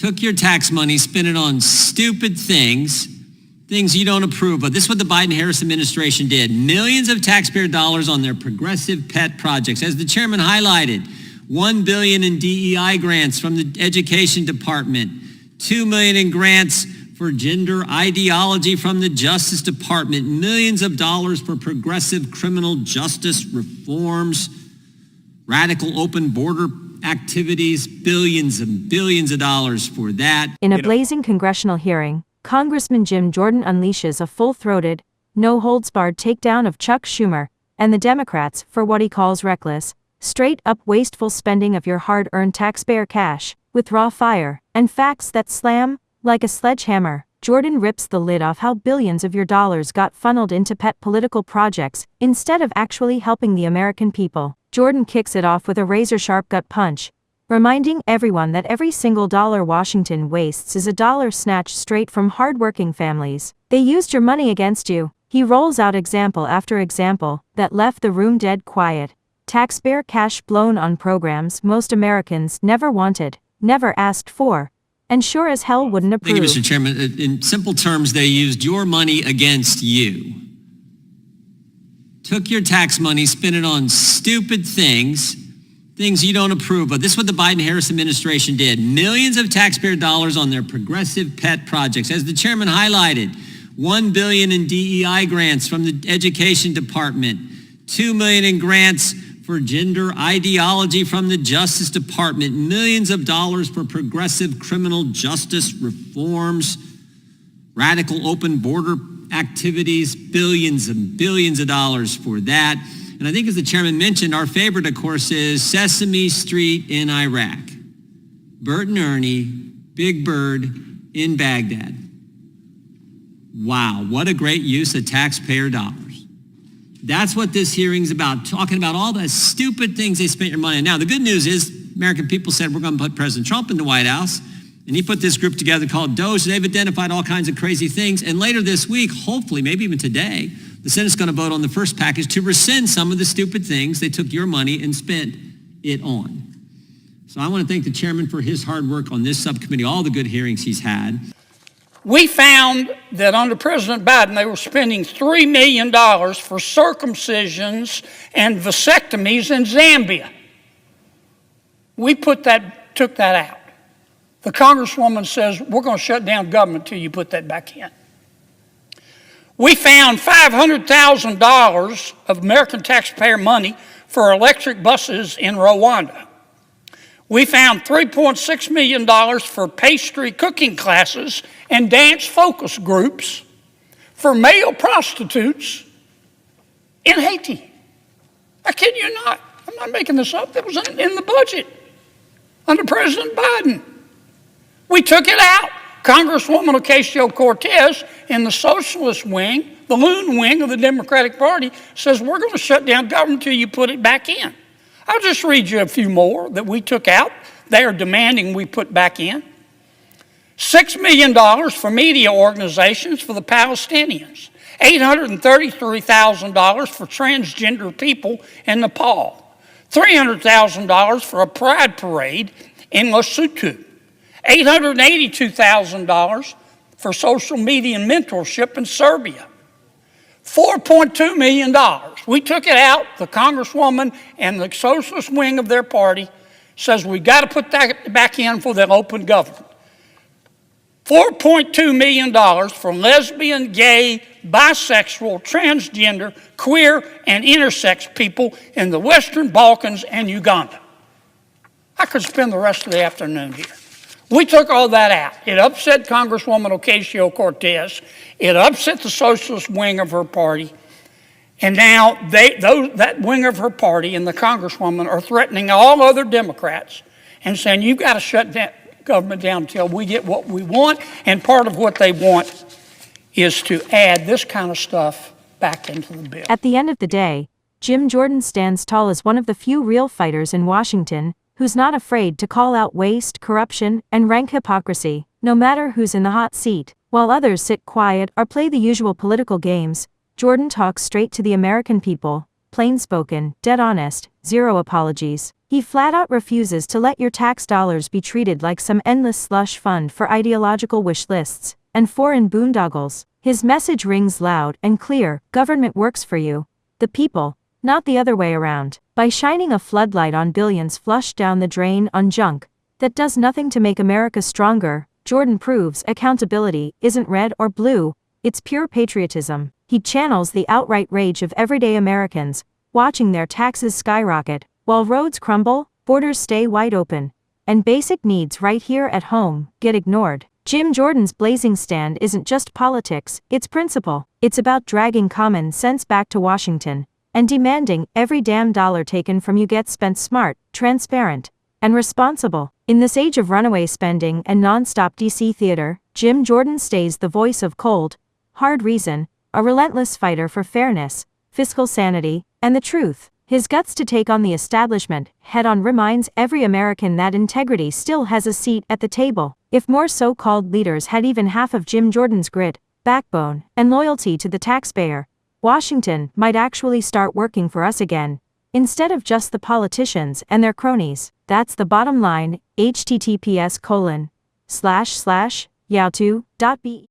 Took your tax money, spent it on stupid things you don't approve of. This is what the Biden-Harris administration did. Millions of taxpayer dollars on their progressive pet projects. As the chairman highlighted, $1 billion in DEI grants from the Education Department, $2 million in grants for gender ideology from the Justice Department, millions of dollars for progressive criminal justice reforms, radical open border activities, billions and billions of dollars for that. In a blazing congressional hearing, Congressman Jim Jordan unleashes a full-throated, no-holds-barred takedown of Chuck Schumer and the Democrats for what he calls reckless, straight-up wasteful spending of your hard-earned taxpayer cash, with raw fire and facts that slam like a sledgehammer. Jordan rips the lid off how billions of your dollars got funneled into pet political projects instead of actually helping the American people. Jordan kicks it off with a razor-sharp gut punch, reminding everyone that every single dollar Washington wastes is a dollar snatched straight from hard-working families. They used your money against you. He rolls out example after example that left the room dead quiet. Taxpayer cash blown on programs most Americans never wanted, never asked for, and sure as hell wouldn't approve. Thank you, Mr. Chairman. In simple terms, they used your money against you. Took your tax money, spent it on stupid things you don't approve of. This is what the Biden-Harris administration did. Millions of taxpayer dollars on their progressive pet projects. As the chairman highlighted, $1 billion in DEI grants from the Education Department, $2 million in grants for gender ideology from the Justice Department, millions of dollars for progressive criminal justice reforms, radical open border activities, billions and billions of dollars for that. And I think as the chairman mentioned, our favorite, of course, is Sesame Street in Iraq. Bert and Ernie, Big Bird in Baghdad. Wow, what a great use of taxpayer dollars. That's what this hearing's about, talking about all the stupid things they spent your money on. Now, the good news is American people said we're going to put President Trump in the White House, and he put this group together called DOGE. They've identified all kinds of crazy things, and later this week, hopefully, maybe even today, the Senate's going to vote on the first package to rescind some of the stupid things they took your money and spent it on. So I want to thank the chairman for his hard work on this subcommittee, all the good hearings he's had. We found that under President Biden, they were spending $3 million for circumcisions and vasectomies in Zambia. We took that out. The Congresswoman says, we're going to shut down government till you put that back in. We found $500,000 of American taxpayer money for electric buses in Rwanda. We found $3.6 million for pastry cooking classes and dance focus groups for male prostitutes in Haiti. I kid you not. I'm not making this up. It was in the budget under President Biden. We took it out. Congresswoman Ocasio-Cortez in the socialist wing, the loon wing of the Democratic Party, says we're going to shut down government until you put it back in. I'll just read you a few more that we took out. They are demanding we put back in. $6 million for media organizations for the Palestinians. $833,000 for transgender people in Nepal. $300,000 for a pride parade in Lesotho. $882,000 for social media mentorship in Serbia. $4.2 million. We took it out. The Congresswoman and the socialist wing of their party says we got to put that back in for the open government. $4.2 million for lesbian, gay, bisexual, transgender, queer, and intersex people in the Western Balkans and Uganda. I could spend the rest of the afternoon here. We took all that out. It upset Congresswoman Ocasio-Cortez. It upset the socialist wing of her party. And now that wing of her party and the Congresswoman are threatening all other Democrats and saying, you've got to shut that government down until we get what we want. And part of what they want is to add this kind of stuff back into the bill. At the end of the day, Jim Jordan stands tall as one of the few real fighters in Washington who's not afraid to call out waste, corruption, and rank hypocrisy, no matter who's in the hot seat. While others sit quiet or play the usual political games, Jordan talks straight to the American people, plain-spoken, dead honest, zero apologies. He flat out refuses to let your tax dollars be treated like some endless slush fund for ideological wish lists and foreign boondoggles. His message rings loud and clear: government works for you, the people, not the other way around. By shining a floodlight on billions flushed down the drain on junk that does nothing to make America stronger, Jordan proves accountability isn't red or blue, it's pure patriotism. He channels the outright rage of everyday Americans, watching their taxes skyrocket, while roads crumble, borders stay wide open, and basic needs right here at home get ignored. Jim Jordan's blazing stand isn't just politics, it's principle. It's about dragging common sense back to Washington and demanding every damn dollar taken from you gets spent smart, transparent, and responsible. In this age of runaway spending and non-stop DC theater, Jim Jordan stays the voice of cold, hard reason, a relentless fighter for fairness, fiscal sanity, and the truth. His guts to take on the establishment head-on reminds every American that integrity still has a seat at the table. If more so-called leaders had even half of Jim Jordan's grit, backbone, and loyalty to the taxpayer, Washington might actually start working for us again, instead of just the politicians and their cronies. That's the bottom line. https://yahoo.be